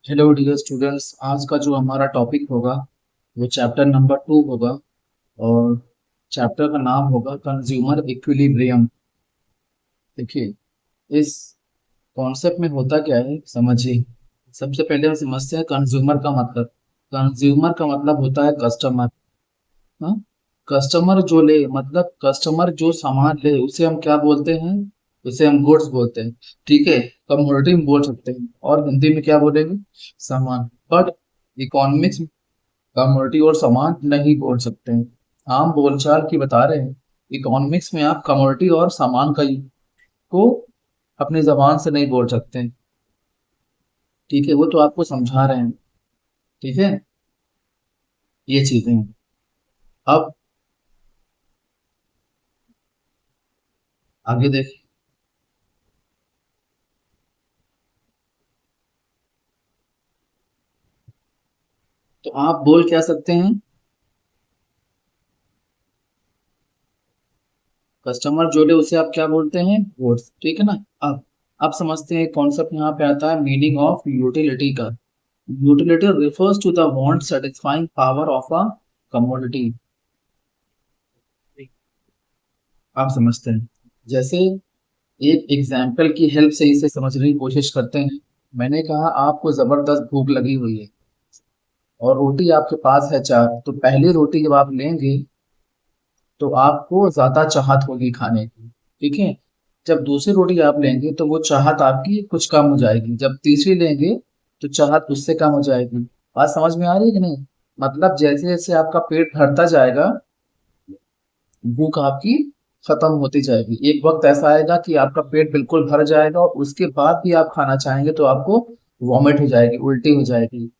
Hello dear students, आज का जो हमारा टॉपिक होगा वो चैप्टर नंबर 2 होगा। और चैप्टर का नाम होगा कंज्यूमर इक्विलिब्रियम। देखिए, इस कॉन्सेप्ट में होता क्या है समझिए। सबसे पहले हम समझते हैं कंज्यूमर का मतलब। कंज्यूमर का मतलब होता है कस्टमर। हाँ, कस्टमर जो ले मतलब कस्टमर जो सामान ले उसे हम क्या बोलते हैं? उसे हम गुड्स बोलते हैं। ठीक है, कमोडिटी में बोल सकते हैं और हिंदी में क्या बोलेंगे? सामान। बट इकोनॉमिक्स कमोडिटी और सामान नहीं बोल सकते हैं। आम बोलचाल की बता रहे हैं। इकोनॉमिक्स में आप कमोडिटी और सामान का को अपनी जबान से नहीं बोल सकते हैं। ठीक है, वो तो आपको समझा रहे हैं। ठीक है, ये चीजें हैं। अब आगे देख। तो आप बोल क्या सकते हैं? कस्टमर जो ले उसे आप क्या बोलते हैं? गुड्स। ठीक है ना। अब समझते हैं कॉन्सेप्ट यहाँ पे आता है मीनिंग ऑफ यूटिलिटी का। Utility refers to the want satisfying power of a commodity. आप समझते हैं। जैसे एक एग्जाम्पल की हेल्प से इसे समझने की कोशिश करते हैं। मैंने कहा आपको जबरदस्त भूख लगी हुई है और रोटी आपके पास है चार, तो पहली रोटी जब आप लेंगे तो आपको ज्यादा चाहत होगी खाने की। ठीक है। जब दूसरी रोटी आप लेंगे तो वो चाहत आपकी कुछ कम हो जाएगी। जब तीसरी लेंगे तो चाहत उससे कम हो जाएगी। बात समझ में आ रही है कि नहीं? मतलब जैसे जैसे आपका पेट भरता जाएगा, भूख आपकी खत्म होती जाएगी। एक वक्त ऐसा आएगा कि आपका पेट बिल्कुल भर जाएगा और उसके बाद भी आप खाना चाहेंगे तो आपको वॉमिट हो जाएगी, उल्टी हो जाएगी।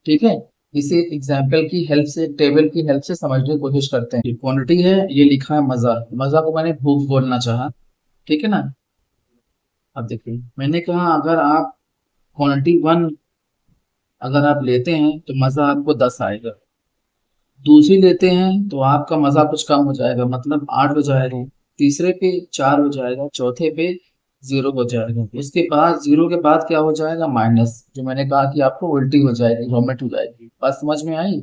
ठीक है। इसे एग्जाम्पल की हेल्प से, टेबल की हेल्प से समझने की कोशिश करते हैं। क्वांटिटी है, ये लिखा है मजा। मजा को मैंने भूख बोलना चाहा। ठीक है ना। अब देखिए, मैंने कहा अगर आप क्वांटिटी 1 अगर आप लेते हैं तो मजा आपको 10 आएगा। दूसरी लेते हैं तो आपका मजा कुछ कम हो जाएगा, मतलब 8 हो जाएगा। तीसरे पे 4 हो जाएगा, चौथे पे 0 हो जाएगा। उसके बाद 0 के बाद क्या हो जाएगा? माइनस, जो मैंने कहा कि आपको उल्टी हो जाएगी, वॉमिट हो जाएगी। बात समझ में आई?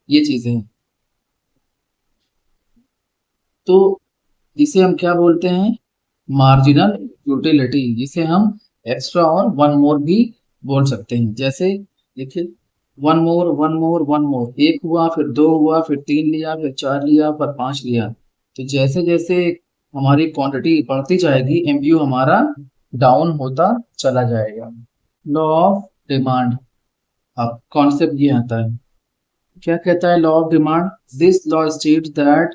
ये चीजें हैं। तो इसे हम क्या बोलते हैं? मार्जिनल यूटिलिटी, जिसे हम एक्स्ट्रा और वन मोर भी बोल सकते हैं। जैसे देखिए, one more, one more, one more, एक हुआ, फिर दो हुआ, फिर तीन लिया, फिर चार लिया, फिर पांच लिया। तो जैसे जैसे हमारी क्वांटिटी बढ़ती जाएगी, एमयू हमारा डाउन होता चला जाएगा। Law of demand. अब कॉन्सेप्ट ये आता है। क्या कहता है law of demand? This law states that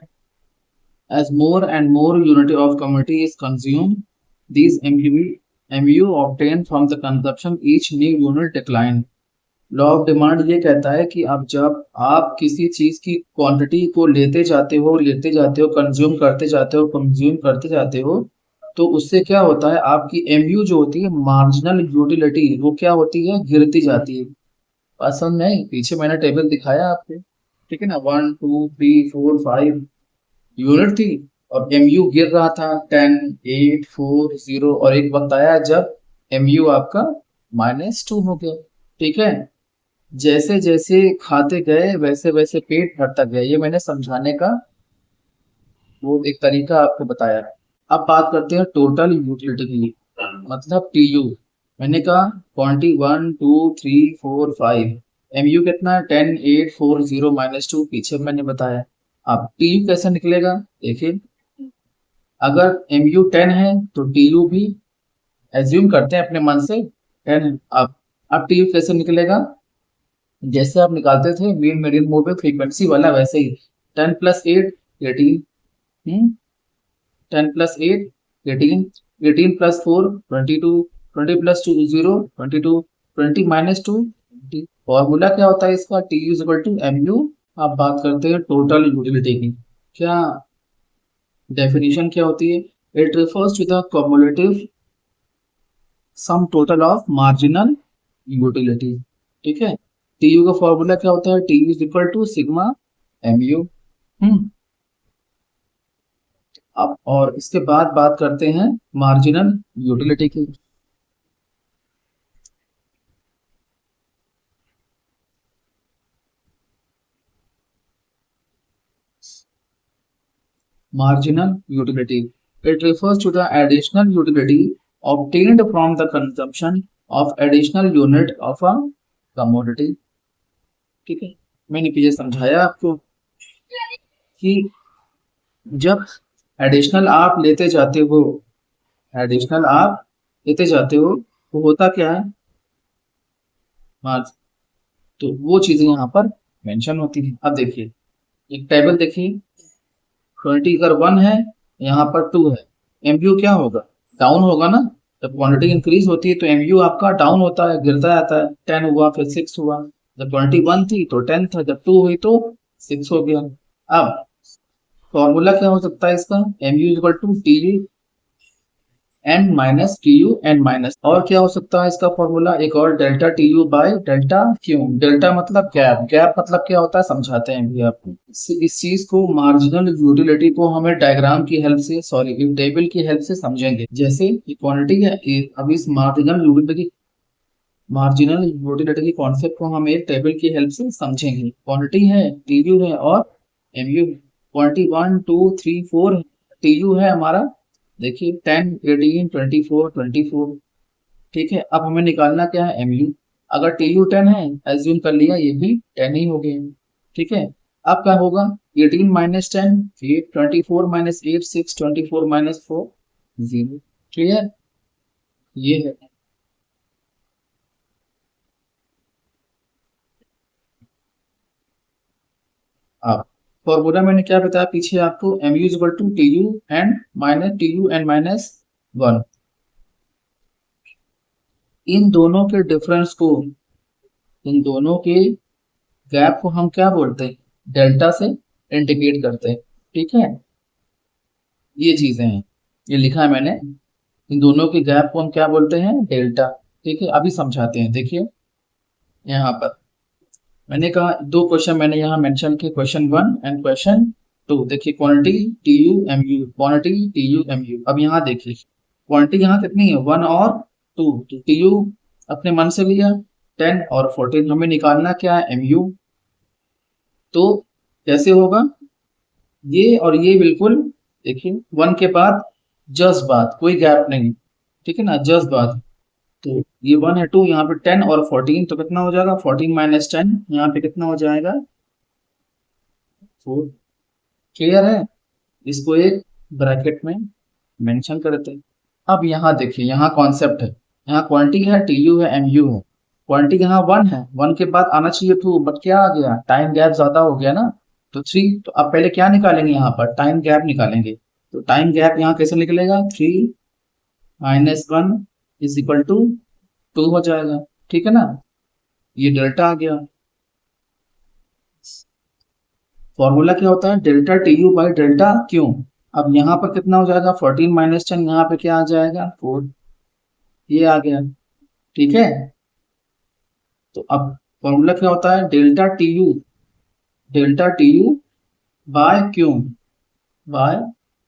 as more and more unit of commodity is consumed, these MU obtained from the consumption each new unit decline. Law of demand ये कहता है कि अब जब आप किसी चीज की क्वांटिटी को लेते जाते हो, कंज्यूम करते जाते हो, तो उससे क्या होता है? आपकी एमयू जो होती है, मार्जिनल यूटिलिटी, वो क्या होती है? गिरती जाती है। बात समझ में आई? पीछे मैंने टेबल दिखाया आपको। ठीक है ना। 1 2 3 4 5 यूनिट थी और एमयू गिर रहा था। 10 8 4 0, और एक वक्त आया जब एमयू आपका -2 हो गया। ठीक है। जैसे जैसे खाते गए वैसे वैसे पेट भरता गया। ये मैंने समझाने का वो एक तरीका आपको बताया। अब बात करते हैं टोटल यूटिलिटी की, मतलब टीयू। मैंने कहा क्वांटिटी 1 2 3 4 5, एमयू कितना है? 10 8 4 0 -2, पीछे मैंने बताया। अब टीयू कैसे निकलेगा? देखिए, अगर एमयू 10 है तो टीयू भी एज्यूम करते हैं अपने मन से 10 है। अब टीयू कैसे निकलेगा? जैसे आप निकालते थे मीन मेडियन मोड पे फ्रीक्वेंसी वाला, वैसे ही 10 + 8 18, 10 + 8 18, 18 + 4 22, 20 + 2 0, 22, 20 - 2 20। फॉर्मूला क्या होता है इसका? T U equal to M U. आप बात करते हैं टोटल यूटिलिटी की। क्या डेफिनेशन क्या होती है? It refers to the cumulative sum total of marginal utility. ठीक है। टीयू का फॉर्मूला क्या होता है? TU is equal to sigma M U. Hmm. अब और इसके बाद बात करते हैं मार्जिनल यूटिलिटी की। marginal utility. It refers to the additional utility obtained from the consumption of additional unit of a commodity. ठीक है, मैंने पीछे समझाया आपको कि जब एडिशनल आप लेते जाते हो, एडिशनल आप लेते जाते हो तो होता क्या है, मार्जिन, तो वो चीजें यहाँ पर मेंशन होती है। अब देखिए एक टेबल देखिए, 20 अगर 1 है, यहाँ पर 2 है, एमयू क्या होगा, डाउन होगा ना। जब क्वांटिटी इंक्रीज होती है तो एमयू आपका डाउन होता है, गिरता जाता है। 10 हुआ फिर 6 हुआ, जब 21 थी तो 10 था, जब 2 हुई तो 6 हो गया। अब फॉर्मूला क्या हो सकता है इसका, MU equal to T N minus T U N minus, और क्या हो सकता है इसका फॉर्मूला, एक और delta T U by delta Q. Delta मतलब गैप, गैप मतलब क्या होता है समझाते हैं अभी आपको। इस चीज को, मार्जिनल यूटिलिटी को हमें डायग्राम की हेल्प से, सॉरी टेबल की हेल्प से समझेंगे। जैसे क्वांटिटी है, अभी इस मार्जिनल यूटिलिटी की कॉन्सेप्ट को हम एक टेबल की हेल्प से समझेंगे। क्वांटिटी है, टी यू है और एमयू। क्वांटिटी 1 2 3 4 टी यू है हमारा, देखिए 10 18 24 24। ठीक है, अब हमें निकालना क्या है, एमयू। अगर टी यू 10 है, एज्यूम कर लिया ये भी 10 ही हो गए। ठीक है, अब क्या होगा, 18 माइनस 10 8, 24 माइनस 8 6, 24 माइनस 4 0। क्लियर, ये है। अब फॉर्मूला मैंने क्या बताया पीछे आपको, M U equal to T U and minus 1। इन दोनों के डिफरेंस को, इन दोनों के गैप को हम क्या बोलते हैं, डेल्टा से इंडिकेट करते हैं। ठीक है, ये चीजें हैं, ये लिखा है मैंने, इन दोनों के गैप को हम क्या बोलते हैं, डेल्टा। ठीक है, अभी समझाते हैं। देखिए यहाँ पर मैंने कहा दो क्वेश्चन मैंने यहाँ मेंशन किए, क्वेश्चन 1 एंड क्वेश्चन 2। देखिए quantity T U M U, quantity T U M U. अब यहाँ देखिए क्वांटिटी यहाँ कितनी है, 1 और 2, तो टी यू अपने मन से लिया 10 और 14, हमें निकालना क्या है, एम यू। तो कैसे होगा, ये और ये बिल्कुल, देखिए 1 के बाद जस्ट बात, कोई गैप नहीं, ठीक है ना, जस्ट बात। तो ये 1 है, 2 यहाँ पे 10 और 14, तो कितना हो जाएगा, 14 माइनस 10, यहाँ पे कितना हो जाएगा, 4। क्लियर है, इसको एक ब्रैकेट में मेंशन करते हैं। अब यहाँ देखिए, यहाँ कॉन्सेप्ट है, यहाँ क्वांटिटी है, टी यू है, एम यू है। क्वांटिटी यहाँ 1 है, 1 के बाद आना चाहिए 2, बट क्या आ गया, टाइम गैप ज्यादा हो गया ना, तो 3। तो अब पहले क्या निकालेंगे, यहाँ पर टाइम गैप निकालेंगे। तो टाइम गैप यहाँ कैसे निकलेगा, 3 माइनस 1 इज इक्वल टू 2 हो जाएगा। ठीक है ना, ये डेल्टा आ गया। फॉर्मूला क्या होता है, delta T U by delta Q. अब यहाँ पर कितना हो जाएगा, 14 माइनस 10, यहाँ पे क्या आ जाएगा, 4, ये आ गया। ठीक है, तो अब फॉर्मूला क्या होता है, delta T U by Q, by,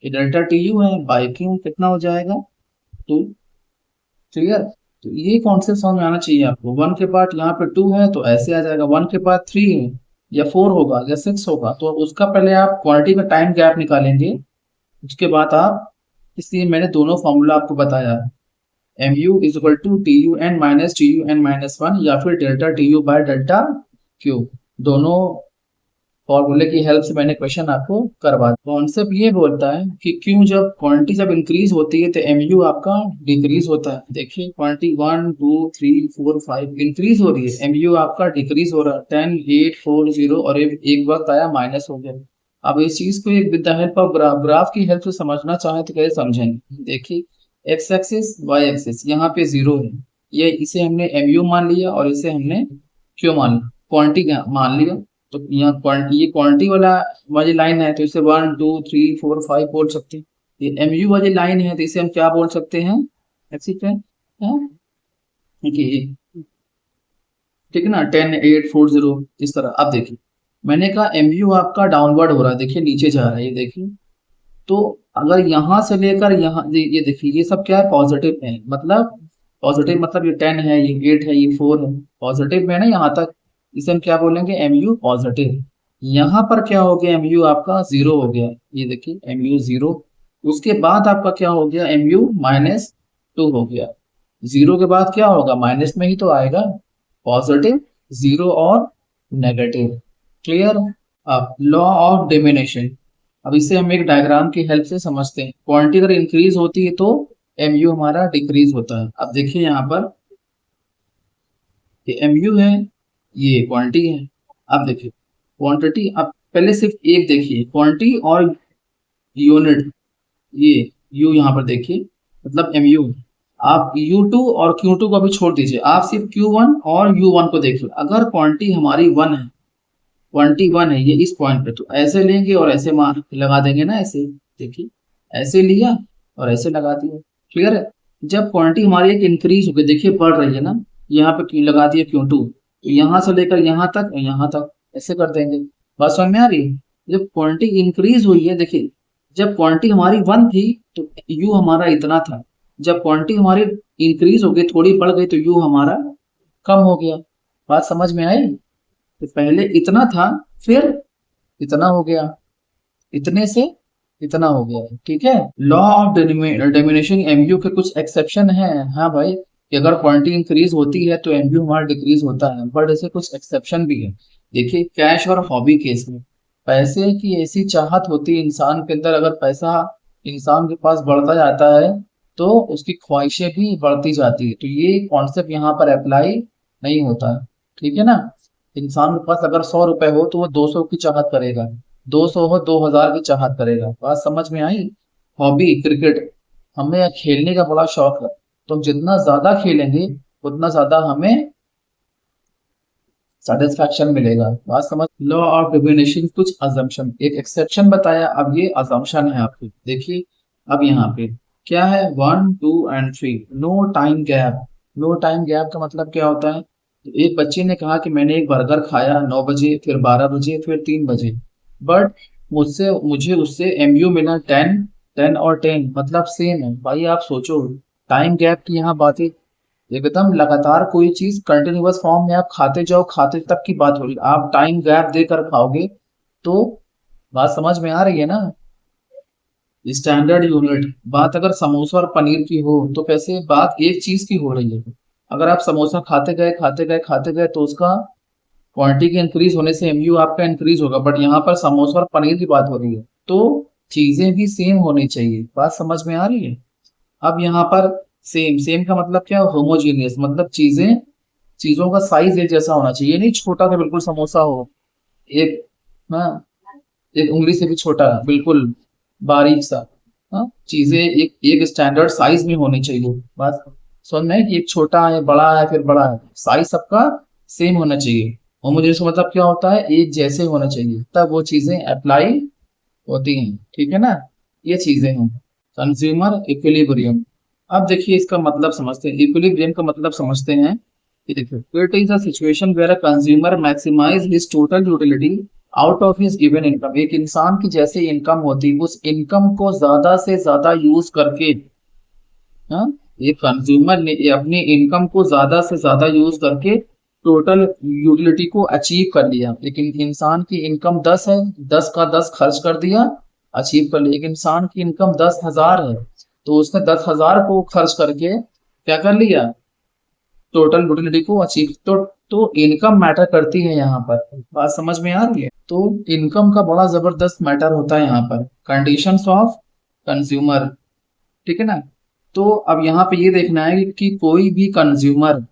delta T U है बाय क्यू, कितना हो जाएगा, 2। क्लियर, तो ये कॉन्सेप्ट समझ में आना चाहिए आपको। 1 के बाद यहाँ पे 2 है तो ऐसे आ जाएगा, 1 के बाद 3 है, या 4 होगा या 6 होगा, तो उसका पहले आप क्वांटिटी में टाइम गैप निकालेंगे, उसके बाद आप, इसलिए मैंने दोनों फॉर्मूला आपको बताया, M U is equal to T U N minus T U N minus 1, या फिर delta T U by delta Q. दोनों फॉर्मूले की हेल्प से मैंने क्वेश्चन आपको करवा दिया। कॉन्सेप्ट ये बोलता है कि क्यों जब क्वांटिटी जब इंक्रीज होती है तो एमयू आपका डिक्रीज होता है। देखिए क्वांटिटी 1 2 3 4 5 इंक्रीज हो रही है, एमयू आपका डिक्रीज हो रहा है, 10 8 4 0, और एक वक्त आया माइनस हो गया। अब इस चीज को एक with the help of graph की हेल्प से समझना चाहे तो कैसे समझेंगे। देखिए एक्स एक्सिस वाई एक्सिस, यहाँ पे 0 है, ये इसे हमने एमयू मान लिया और इसे हमने क्यों मान, क्वांटिटी मान लिया। तो यहाँ ये क्वांटिटी वाला वाली लाइन है तो इसे 1 2 3 4 5 बोल सकते हैं। ये एमयू वाली लाइन है तो इसे हम क्या बोल सकते हैं, ऐसी पे है कि, ठीक है ना, 10 8 4 0 इस तरह। अब देखिए मैंने कहा एमयू आपका डाउनवर्ड हो रहा है, देखिए नीचे जा रहा है, ये देखिए। तो अगर यहाँ से लेकर यहाँ, ये देखिए ये सब क्या है, पॉजिटिव है, मतलब पॉजिटिव मतलब ये 10 है, ये 8 है, ये 4 है, पॉजिटिव में ना यहाँ तक, इसे हम क्या बोलेंगे, एम यू पॉजिटिव। यहाँ पर क्या हो गया, एमयू आपका जीरो हो गया, ये देखिए एमयू जीरो। उसके बाद आपका क्या हो गया, एमयू माइनस टू हो गया। जीरो के बाद क्या होगा, माइनस में ही तो आएगा, पॉजिटिव, जीरो और नेगेटिव। क्लियर। अब लॉ ऑफ डिमिनिशन, अब इसे हम एक डायग्राम की हेल्प से समझते हैं। क्वांटिटी अगर इंक्रीज होती है तो एमयू हमारा डिक्रीज होता है। अब देखिए यहाँ पर ये एमयू है, ये क्वांटिटी है। अब देखिए क्वांटिटी, अब पहले सिर्फ एक देखिए, क्वांटिटी और यूनिट, ये यू यहाँ पर देखिए, मतलब एम यू। आप U2 और Q2 को भी छोड़ दीजिए, आप सिर्फ Q1 और U1 को देखिए। अगर क्वांटिटी हमारी वन है, क्वांटिटी वन है ये इस पॉइंट पे, तो ऐसे लेंगे और ऐसे मार लगा देंगे ना, ऐसे देखिए, ऐसे लिया और ऐसे लगा दिया। क्लियर है। जब क्वांटिटी हमारी एक इंक्रीज हो गई, देखिए बढ़ रही है ना, यहाँ पे क्यों लगा दिया Q2, तो यहाँ से लेकर यहाँ तक, यहाँ तक ऐसे कर देंगे। बात समझ में आ रही है। जब क्वांटिटी इंक्रीज हुई है, देखिए जब क्वांटिटी हमारी वन थी तो यू हमारा इतना था, जब क्वांटिटी हमारी इंक्रीज हो गई, थोड़ी बढ़ गई, तो यू हमारा कम हो गया। बात समझ में आई। तो पहले इतना था, फिर इतना हो गया, इतने से इतना हो गया। ठीक है। लॉ ऑफ डिमिनिशिंग एमयू के कुछ एक्सेप्शन है, हाँ भाई, कि अगर क्वांटिटी इंक्रीज होती है तो एमयू हमारा डिक्रीज होता है, बट ऐसे कुछ एक्सेप्शन भी है। देखिए कैश और हॉबी केस में, पैसे की ऐसी चाहत होती है इंसान के अंदर, अगर पैसा इंसान के पास बढ़ता जाता है तो उसकी ख्वाहिशें भी बढ़ती जाती है, तो ये कॉन्सेप्ट यहाँ पर अप्लाई नहीं होता है। ठीक है ना। इंसान के पास अगर 100 रुपए हो तो वो 200 की चाहत करेगा, 200 हो 2000 की चाहत करेगा। बात समझ में आई। हॉबी क्रिकेट, हमें खेलने का बड़ा शौक है, तो हम जितना ज्यादा खेलेंगे उतना ज्यादा हमें सेटिस्फैक्शन मिलेगा। बात समझ। लॉ ऑफ डिविनेशन कुछ अजम्पशन, एक एक्सेप्शन बताया, अब ये अजम्पशन है आपकी। देखिए अब यहाँ पे क्या है, 1 2 and 3, no time gap. No time gap का मतलब क्या होता है, तो एक बच्चे ने कहा कि मैंने एक बर्गर खाया 9 बजे, फिर 12 बजे, फिर 3 बजे, बट मुझसे मुझे उससे एमयू मिला 10, 10 और 10 मतलब सेम है। भाई आप सोचो, टाइम गैप की यहाँ बातें, एकदम लगातार कोई चीज कंटिन्यूअस फॉर्म में आप खाते जाओ, खाते तक की बात हो रही है, आप टाइम गैप देकर खाओगे तो बात समझ में आ रही है ना। स्टैंडर्ड यूनिट, बात अगर समोसा और पनीर की हो तो कैसे, बात एक चीज की हो रही है। अगर आप समोसा खाते गए खाते गए खाते गए तो उसका क्वांटिटी के इंक्रीज होने से एमयू आपका इंक्रीज होगा, बट यहाँ पर समोसा और पनीर की बात हो रही है, तो चीजें भी सेम होनी चाहिए। बात समझ में आ रही है। अब यहाँ पर सेम, सेम का मतलब क्या, होमोजीनियस, मतलब चीजें, चीजों का साइज एक जैसा होना चाहिए, नहीं छोटा सा बिल्कुल समोसा हो, एक, हाँ, एक उंगली से भी छोटा, बिल्कुल बारीक सा, हाँ, चीजें एक एक स्टैंडर्ड साइज में होनी चाहिए। बात समझ में है कि एक छोटा है, बड़ा है, फिर बड़ा है, साइज सबका सेम होना चाहिए। होमोजेनियस का मतलब क्या होता है, एक जैसे होना चाहिए, तब वो चीजें अप्लाई होती हैं। ठीक है ना। ये चीजें हैं। कंज्यूमर इक्विलिब्रियम, अब देखिए इसका मतलब समझते हैं, इक्विलिब्रियम का मतलब समझते हैं। कि देखिए it is a situation where a consumer maximize his total utility out of his given income. एक इंसान की जैसे इनकम होती है, उस इनकम को ज्यादा से ज्यादा यूज करके, हाँ, एक कंज्यूमर ने अपनी इनकम को ज्यादा से ज्यादा यूज करके टोटल यूटिलिटी को अचीव कर लिया। लेकिन इंसान की इनकम 10 है, 10 का 10 खर्च कर दिया, अचीव कर लिया। एक इंसान की इनकम 10,000 है, तो उसने 10,000 को खर्च करके क्या कर लिया, टोटल यूटिलिटी को अचीव। तो इनकम मैटर करती है यहाँ पर। बात समझ में आ रही है। तो इनकम का बड़ा जबरदस्त मैटर होता है यहाँ पर, कंडीशंस ऑफ कंज्यूमर। ठीक है ना। तो अब यहाँ पे ये देखना है कि कोई भी कंज्यूमर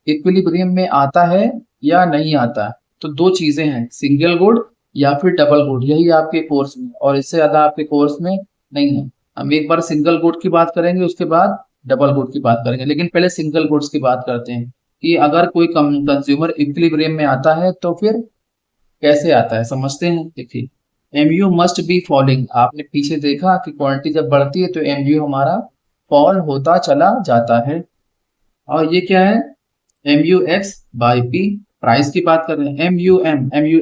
इक्विलिब्रियम में आता है या नहीं आता है। तो दो चीजें हैं, सिंगल गुड या फिर डबल गुड, यही आपके कोर्स में, और इससे ज्यादा आपके कोर्स में नहीं है। हम एक बार सिंगल गुड की बात करेंगे, उसके बाद डबल गुड की बात करेंगे, लेकिन पहले सिंगल गुड्स की बात करते हैं कि अगर कोई कंज्यूमर इक्विलिब्रियम में आता है तो फिर कैसे आता है, समझते हैं। देखिए एमयू मस्ट बी फॉलिंग, आपने पीछे देखा कि क्वांटिटी जब बढ़ती है तो एमयू हमारा फॉल होता चला जाता है। और ये क्या है, M U X by P, price की बात कर रहे हैं। एम यू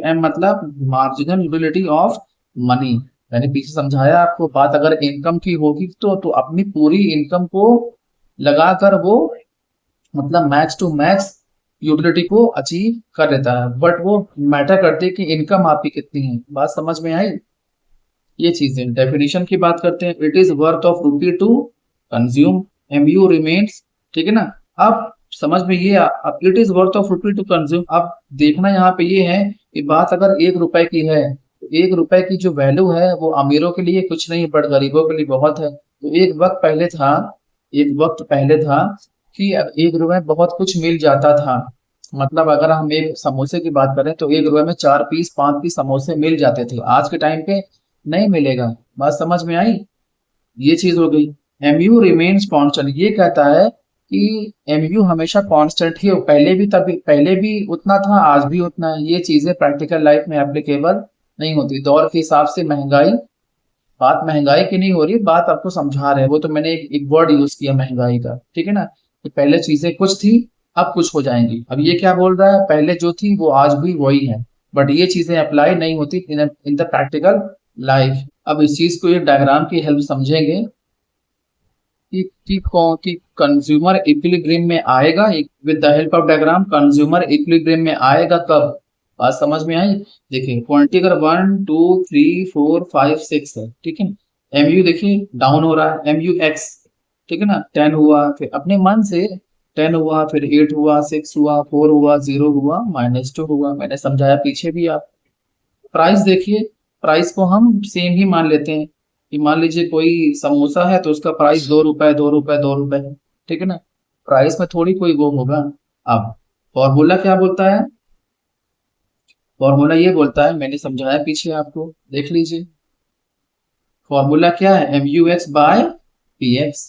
एम मतलब मार्जिनल यूटिलिटी ऑफ मनी। मैंने पीछे समझाया आपको, बात अगर इनकम की होगी तो अपनी पूरी इनकम को लगाकर वो, मतलब मैच टू मैच यूटिलिटी को अचीव कर लेता है, बट वो मैटर करती है कि इनकम आपकी कितनी है। बात समझ में आई? ये चीजें डेफिनेशन की बात करते हैं। It is worth of rupee to consume, MU remains, ठीक है ना। अब समझ में ये अब it is worth of rupee to consume, अब देखना यहाँ पे ये है कि बात अगर 1 रुपए की है तो 1 रुपए की जो वैल्यू है वो अमीरों के लिए कुछ नहीं बट गरीबों के लिए बहुत है। तो एक वक्त पहले था कि 1 रुपए बहुत कुछ मिल जाता था। मतलब अगर हम एक समोसे की बात करें तो 1 रुपए में 4 पीस 5 पीस समोसे मिल जाते थे। आज के टाइम पे नहीं मिलेगा। बात समझ में आई? ये चीज हो गई। एमयू रिमेन्स कांस्टेंट, ये कहता है कि एमयू हमेशा कांस्टेंट ही हो, पहले भी उतना था, आज भी उतना है। ये चीजें प्रैक्टिकल लाइफ में एप्लीकेबल नहीं होती। दौर के हिसाब से महंगाई, बात महंगाई की नहीं हो रही, बात आपको समझा रहे हैं। वो तो मैंने एक वर्ड यूज किया महंगाई का, ठीक है ना, कि पहले चीजें कुछ थी अब कुछ हो जाएंगी। अब ये क्या बोल रहा है, पहले जो थी वो आज भी वही है, बट ये चीजें अप्लाई नहीं होती इन द प्रैक्टिकल लाइफ। अब इस चीज को एक डायग्राम की हेल्प समझेंगे कि कंज्यूमर इक्विलिब्रियम में आएगा। With the help of diagram consumer equilibrium में आएगा कब? बात समझ में आई? देखिए क्वांटिटी अगर 1 2 3 4 5 6 है, ठीक है। एमयू देखिए डाउन हो रहा है, एमयू एक्स, ठीक है ना। 10 हुआ, फिर अपने मन से 10 हुआ, फिर 8 हुआ, 6 हुआ, 4 हुआ, 0 हुआ, -2 हुआ। मैंने समझाया पीछे भी। आप प्राइस देखिए, प्राइस को हम सेम ही मान लेते हैं कि मान लीजिए कोई समोसा है तो उसका प्राइस 2 रुपए 2 रुपए 2 रुपए है, ठीक है ना। प्राइस में थोड़ी कोई वो होगा। अब फॉर्मूला क्या बोलता है? फॉर्मूला ये बोलता है, मैंने समझाया पीछे आपको, देख लीजिए। फॉर्मूला क्या है? M U X by P X.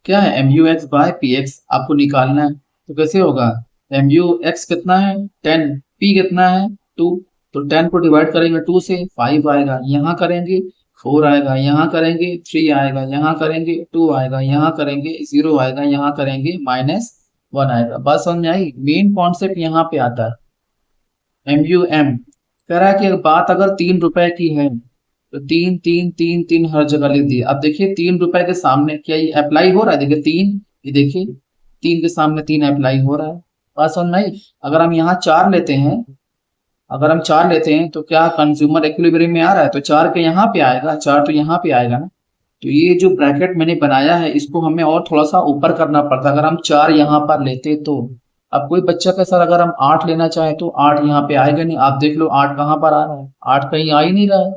क्या है? M U X by P X आपको निकालना है। तो कैसे होगा? एम यू एक्स कितना है? 10, पी कितना है? 2। तो 10 को डिवाइड करेंगे 2 से, 5 आएगा, यहाँ करेंगे 4 आएगा, यहाँ करेंगे 3 आएगा, यहाँ करेंगे 2 आएगा, यहाँ करेंगे 0 आएगा, यहाँ करेंगे -1 आएगा। बात समझ में आई? मेन कॉन्सेप्ट यहाँ पे आता है। एम यू एम कह रहा है कि बात अगर 3 रुपए की है तो 3 3 3 3 हर जगह लिख दिए। अब देखिए 3 रुपए के सामने क्या ये अप्लाई हो रहा है? देखिए 3, ये देखिए 3 के सामने 3 अप्लाई हो रहा है। बात समझ में आई? अगर हम यहाँ 4 लेते हैं, अगर हम 4 लेते हैं तो क्या कंज्यूमर इक्विलिब्रियम में आ रहा है? तो 4 के यहाँ पे आएगा, 4 तो यहाँ पे आएगा ना। तो ये जो ब्रैकेट मैंने बनाया है इसको हमें और थोड़ा सा ऊपर करना पड़ता। अगर हम 4 यहाँ पर लेते तो अब कोई बच्चा का सर अगर हम 8 लेना चाहे तो 8 यहाँ पे आएगा नहीं। आप देख लो 8 कहाँ पर आ रहा है? 8 कहीं आ ही नहीं रहा है।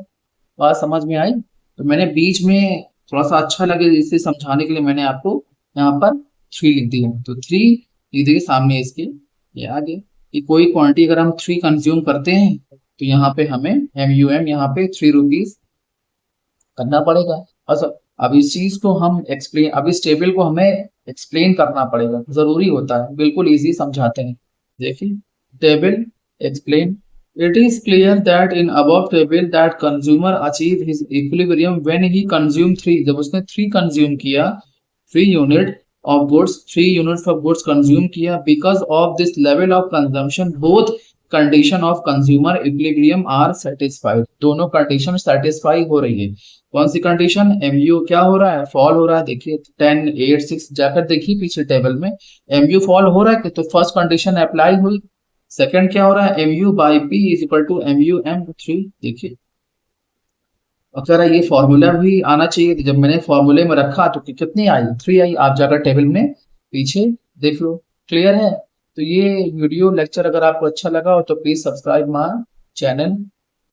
बात समझ में आई? तो मैंने बीच में थोड़ा सा अच्छा लगे इसे समझाने के लिए मैंने आपको यहाँ पर 3 लिख दिया। तो 3 लिख दिए सामने इसके, ये आगे कि कोई क्वांटिटी अगर हम 3 कंज्यूम करते हैं तो यहाँ पे हमें एम यू एम यहाँ पे 3 रुपीज करना पड़ेगा। अच्छा, अब इस चीज को हम एक्सप्लेन, अब इस टेबल को हमें एक्सप्लेन करना पड़ेगा, जरूरी होता है, बिल्कुल इजी समझाते हैं। देखिए table explain. It is clear that in above table that consumer achieve his equilibrium when he consume 3, जब उसने 3 consume किया, 3 unit of goods, 3 units of goods consume किया, because of this level of consumption both condition of consumer equilibrium are satisfied। दोनों condition satisfy हो रही है। कौन सी condition? MU क्या हो रहा है? फॉल हो रहा है। देखिए 10 8 6 जाकर देखिए पीछे टेबल में एमयू फॉल हो रहा है, तो फर्स्ट कंडीशन अप्लाई हुई। सेकंड क्या हो रहा है? M U by P is equal to M U M 3। देखिए और कह रहा है ये फॉर्मूला भी आना चाहिए। जब मैंने फॉर्मूले में रखा तो कितनी आई? 3 आई। आप जाकर टेबल में पीछे देख लो। क्लियर है? तो ये वीडियो लेक्चर अगर आपको अच्छा लगा हो तो प्लीज सब्सक्राइब माय चैनल।